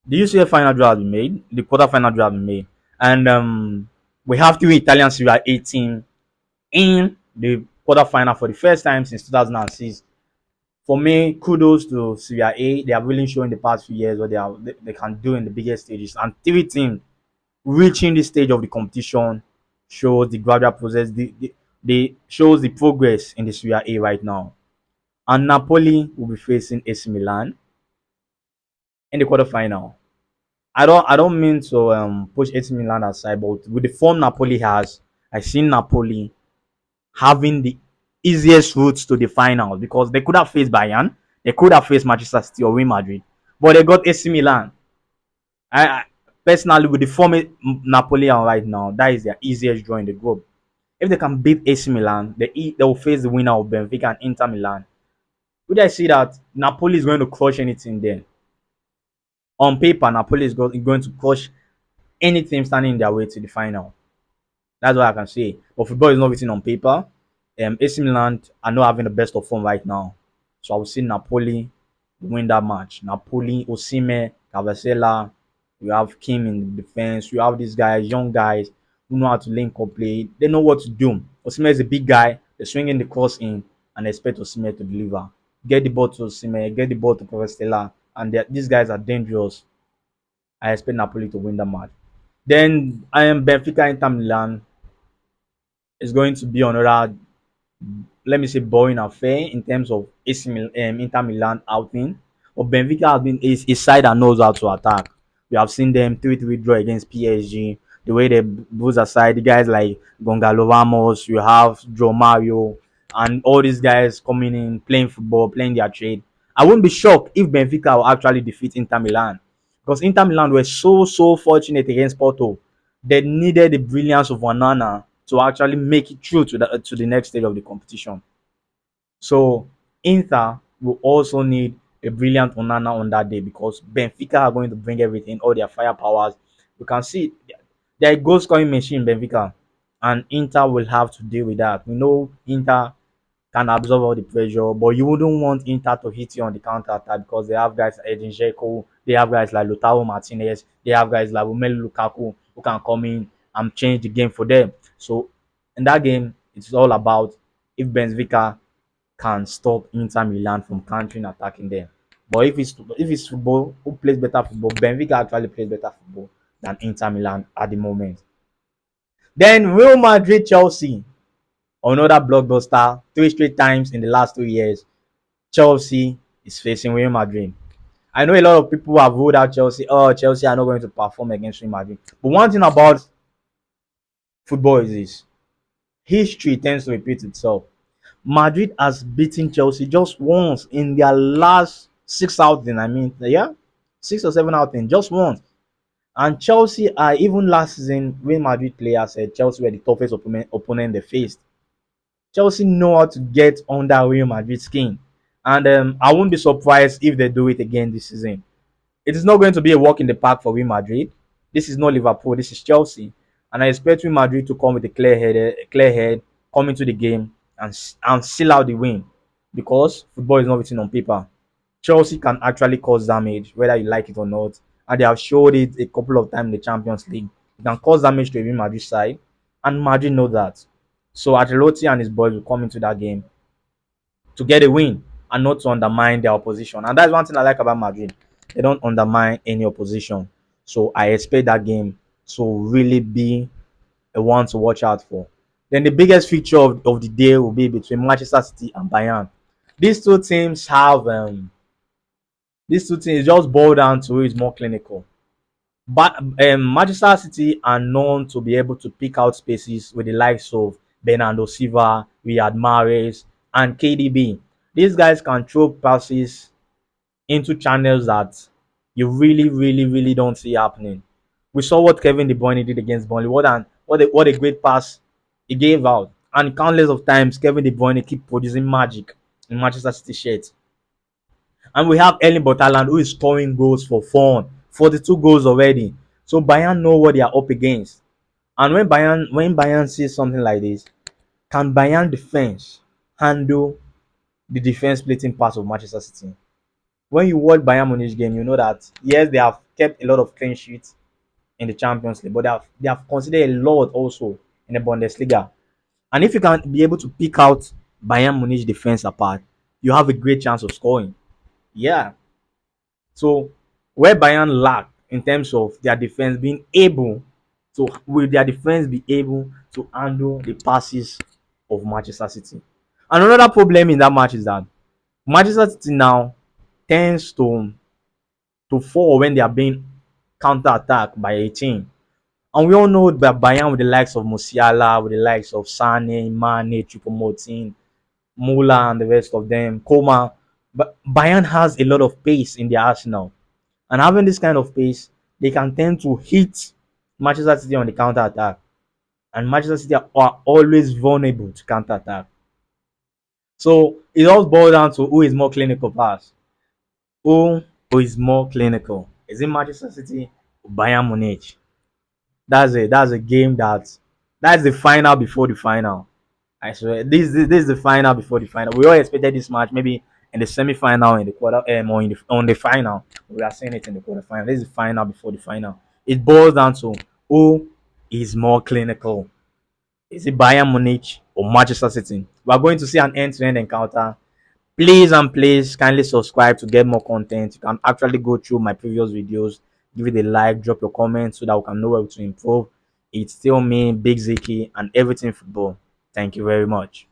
The UCL final draw has been made. The quarter final draw has been made, and we have three Italian Serie A teams in the quarter final for the first time since 2006. For me, kudos to Serie A. They have really shown in the past few years what they can do in the biggest stages. And three teams reaching this stage of the competition shows the gradual process. The shows the progress in the Serie A right now. And Napoli will be facing AC Milan in the quarterfinal. I don't mean to push AC Milan aside, but with the form Napoli has, I see Napoli having the easiest routes to the final because they could have faced Bayern, they could have faced Manchester City or Real Madrid, but they got AC Milan. I personally, with the form Napoli are right now, that is their easiest draw in the group. If they can beat AC Milan, they will face the winner of Benfica and Inter Milan. Would I see that Napoli is going to crush anything there? On paper, Napoli is going to crush any team standing in their way to the final. That's what I can say. But football is not written on paper. AC Milan are not having the best of form right now. So I will see Napoli win that match. Napoli, Osimhen, Cavacella, you have Kim in the defense. You have these guys, young guys who know how to link up play. They know what to do. Osimhen is a big guy. They're swinging the cross in and expect Osimhen to deliver. Get the ball to Osimhen, get the ball to Cavacella, and these guys are dangerous. I expect Napoli to win the match. Then I am Benfica Inter Milan is going to be another, let me say, boring affair in terms of Inter Milan outing. But Benfica has been a side that knows how to attack. We have seen them 3-3 draw against PSG. The way they boost aside the guys like Gonzalo Ramos, you have Joe Mario, and all these guys coming in, playing football, playing their trade. I wouldn't be shocked if Benfica will actually defeat Inter Milan because Inter Milan were so fortunate against Porto. They needed the brilliance of Wanana to actually make it through to the next stage of the competition. So Inter will also need a brilliant Onana on that day because Benfica are going to bring everything, all their firepowers. You can see they're a goal scoring machine, Benfica, and Inter will have to deal with that. We know Inter can absorb all the pressure, but you wouldn't want Inter to hit you on the counter attack because they have guys like Edin Dzeko, they have guys like Lautaro Martinez, they have guys like Romelu Lukaku who can come in and change the game for them. So in that game, it's all about if Benfica can stop Inter Milan from countering attacking them. But if it's football, who plays better football? Benfica actually plays better football than Inter Milan at the moment. Then Real Madrid Chelsea, another blockbuster, three straight times in the last 2 years. Chelsea is facing Real Madrid. I know a lot of people have ruled out Chelsea. Oh, Chelsea are not going to perform against Real Madrid. But one thing about football is this: history tends to repeat itself. Madrid has beaten Chelsea just once in their last six outing. I mean, yeah, 6 or 7 outing, just once. And Chelsea are even last season when Madrid players said Chelsea were the toughest opponent they faced. Chelsea know how to get under Real Madrid's skin, and I won't be surprised if they do it again this season. It is not going to be a walk in the park for Real Madrid. This is not Liverpool. This is Chelsea, and I expect Real Madrid to come with a clear head, come into the game and seal out the win, because football is not written on paper. Chelsea can actually cause damage, whether you like it or not, and they have showed it a couple of times in the Champions League. It can cause damage to a Real Madrid side, and Madrid know that. So Ancelotti and his boys will come into that game to get a win and not to undermine their opposition. And that's one thing I like about Madrid. They don't undermine any opposition. So I expect that game to really be a one to watch out for. Then the biggest feature of the day will be between Manchester City and Bayern. These two teams have these two teams just boil down to who is more clinical. But Manchester City are known to be able to pick out spaces with the likes of Bernardo Silva, Riyad Mahrez, and KDB. These guys can throw passes into channels that you really don't see happening. We saw what Kevin De Bruyne did against Burnley. What a great pass he gave out. And countless of times, Kevin De Bruyne keep producing magic in Manchester City shirts. And we have Erling Haaland who is scoring goals for fun. 42 goals already. So Bayern know what they are up against. And when Bayern sees something like this, can Bayern defense handle the defense splitting pass of Manchester City? When you watch Bayern Munich game, you know that yes, they have kept a lot of clean sheets in the Champions League, but they have considered a lot also in the Bundesliga. And if you can be able to pick out Bayern Munich defense apart, you have a great chance of scoring. Yeah. So where Bayern lack in terms of their defense being able to, will their defense be able to handle the passes of Manchester City? And another problem in that match is that Manchester City now tends to fall when they are being counter-attacked by a team. And we all know that Bayern with the likes of Musiala, with the likes of Sane, Mane, Choupo-Moting, Mula, and the rest of them, Koma. But Bayern has a lot of pace in their arsenal. And having this kind of pace, they can tend to hit Manchester City on the counter attack. And Manchester City are always vulnerable to counter attack. So it all boils down to who is more clinical pass. Who is more clinical? Is it Manchester City or Bayern Munich? That's a game that's the final before the final. I swear, this is the final before the final. We all expected this match maybe in the semi-final, in the quarter, or in the on the final. We are seeing it in the quarter final. This is the final before the final. It boils down to who is more clinical. Is it Bayern Munich or Manchester City? We are going to see an end-to-end encounter. Please and please kindly subscribe to get more content. You can actually go through my previous videos, give it a like, drop your comments so that we can know where to improve. It's still me, Big Ziki, and everything football. Thank you very much.